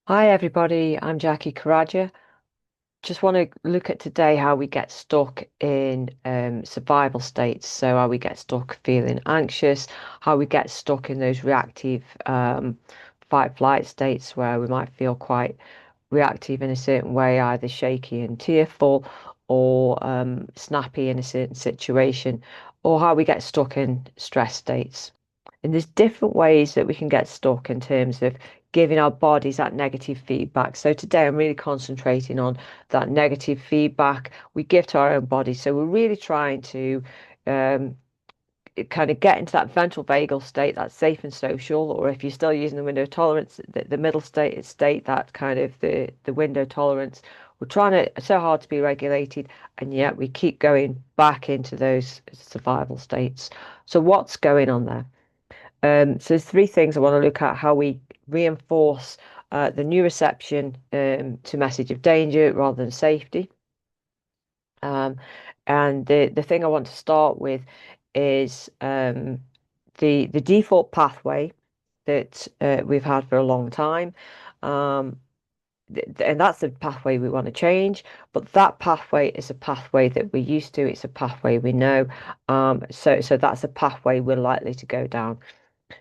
Hi everybody, I'm Jacquie Karaca. Just want to look at today how we get stuck in survival states. So how we get stuck feeling anxious, how we get stuck in those reactive fight flight states where we might feel quite reactive in a certain way, either shaky and tearful or snappy in a certain situation, or how we get stuck in stress states. And there's different ways that we can get stuck in terms of giving our bodies that negative feedback. So today I'm really concentrating on that negative feedback we give to our own body. So we're really trying to um, kind of get into that ventral vagal state, that safe and social, or if you're still using the window tolerance, the middle state, that kind of the window tolerance. We're trying to so hard to be regulated, and yet we keep going back into those survival states. So what's going on there? So there's three things I want to look at: how we reinforce the neuroception to message of danger rather than safety. Um, and the thing I want to start with is the default pathway that we've had for a long time. Um, and that's the pathway we want to change. But that pathway is a pathway that we're used to. It's a pathway we know. So that's a pathway we're likely to go down.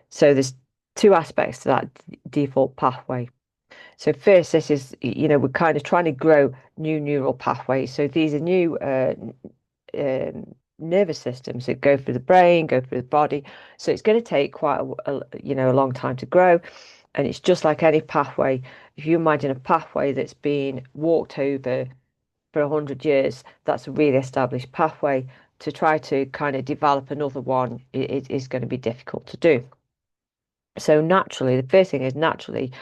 So there's two aspects to that default pathway. So first, this is, we're kind of trying to grow new neural pathways. So these are new nervous systems that go through the brain, go through the body. So it's going to take quite a long time to grow. And it's just like any pathway. If you imagine a pathway that's been walked over for 100 years, that's a really established pathway. To try to kind of develop another one, it is going to be difficult to do. So naturally, the first thing is naturally,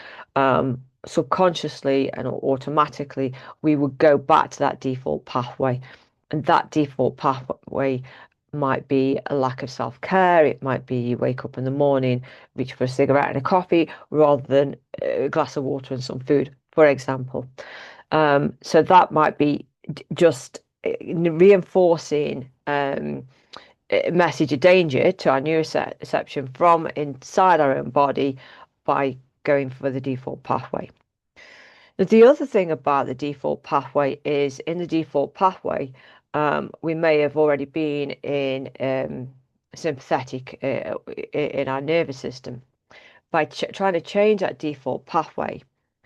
subconsciously and automatically, we would go back to that default pathway. And that default pathway might be a lack of self-care. It might be you wake up in the morning, reach for a cigarette and a coffee rather than a glass of water and some food, for example. So that might be just reinforcing message of danger to our neuroception from inside our own body by going for the default pathway. Now, the other thing about the default pathway is in the default pathway, we may have already been in sympathetic in our nervous system. By trying to change that default pathway,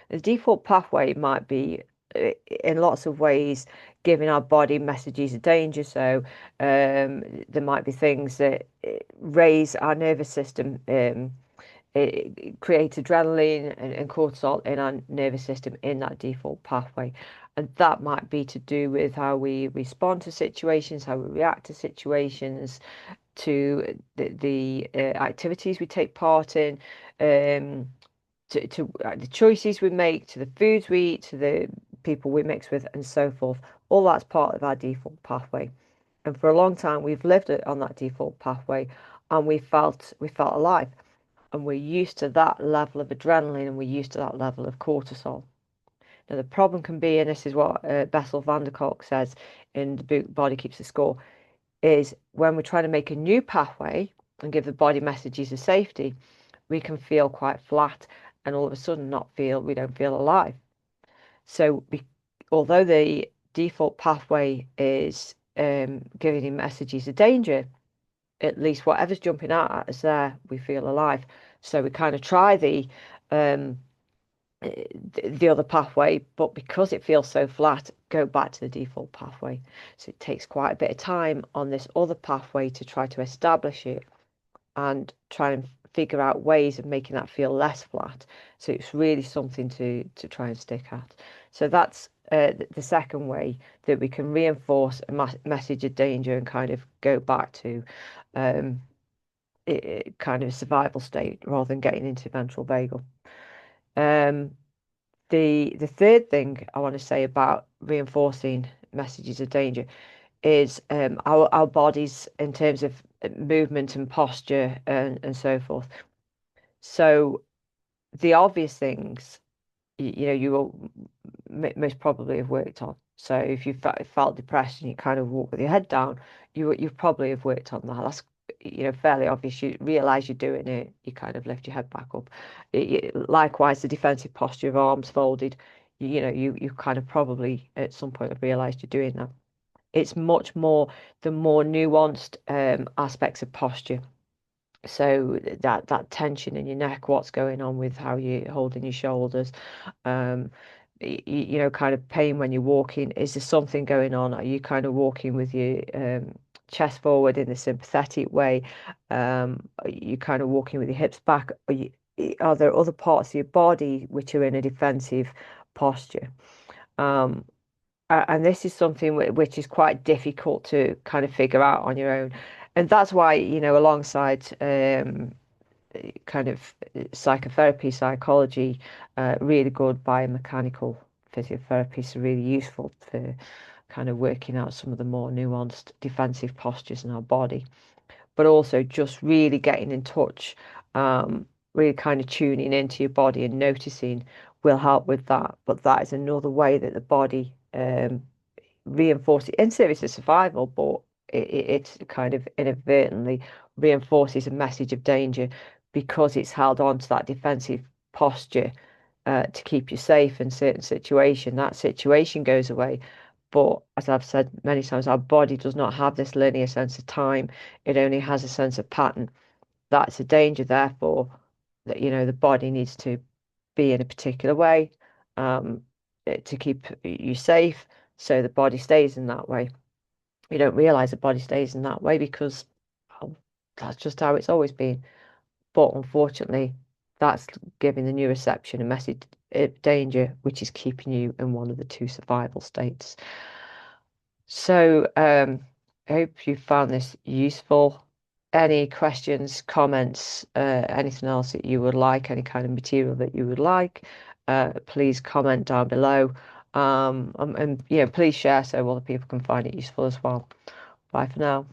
the default pathway might be in lots of ways giving our body messages of danger. So there might be things that raise our nervous system, create adrenaline and cortisol in our nervous system in that default pathway. And that might be to do with how we respond to situations, how we react to situations, to the activities we take part in, um, to the choices we make, to the foods we eat, to the people we mix with, and so forth. All that's part of our default pathway. And for a long time, we've lived it on that default pathway, and we felt alive, and we're used to that level of adrenaline, and we're used to that level of cortisol. Now, the problem can be, and this is what Bessel van der Kolk says in the book Body Keeps the Score, is when we're trying to make a new pathway and give the body messages of safety, we can feel quite flat and all of a sudden we don't feel alive. So, although the default pathway is giving you messages of danger, at least whatever's jumping out at us there, we feel alive. So we kind of try um, the other pathway, but because it feels so flat, go back to the default pathway. So it takes quite a bit of time on this other pathway to try to establish it and try and figure out ways of making that feel less flat. So it's really something to try and stick at. So that's the second way that we can reinforce a message of danger and kind of go back to um, kind of a survival state rather than getting into ventral vagal. Um, the third thing I want to say about reinforcing messages of danger is our bodies in terms of movement and posture and so forth. So the obvious things, you will most probably have worked on. So if you felt depressed and you kind of walk with your head down, you probably have worked on that. That's fairly obvious. You realize you're doing it, you kind of lift your head back up. Likewise, the defensive posture of arms folded, you kind of probably at some point have realized you're doing that. It's much more the more nuanced aspects of posture. So that tension in your neck, what's going on with how you're holding your shoulders, um, kind of pain when you're walking. Is there something going on? Are you kind of walking with your chest forward in the sympathetic way? Are you kind of walking with your hips back? Are there other parts of your body which are in a defensive posture? Um, and this is something which is quite difficult to kind of figure out on your own. And that's why, alongside kind of psychotherapy, psychology, really good biomechanical physiotherapy is really useful for kind of working out some of the more nuanced defensive postures in our body, but also just really getting in touch, really kind of tuning into your body and noticing will help with that. But that is another way that the body reinforces in service of survival, but it kind of inadvertently reinforces a message of danger because it's held on to that defensive posture to keep you safe in certain situation. That situation goes away. But as I've said many times, our body does not have this linear sense of time. It only has a sense of pattern. That's a danger, therefore, that the body needs to be in a particular way um, to keep you safe. So the body stays in that way. You don't realize the body stays in that way because well, that's just how it's always been. But unfortunately, that's giving the neuroception a message of danger, which is keeping you in one of the two survival states. So, I hope you found this useful. Any questions, comments, anything else that you would like, any kind of material that you would like, please comment down below. And please share so other people can find it useful as well. Bye for now.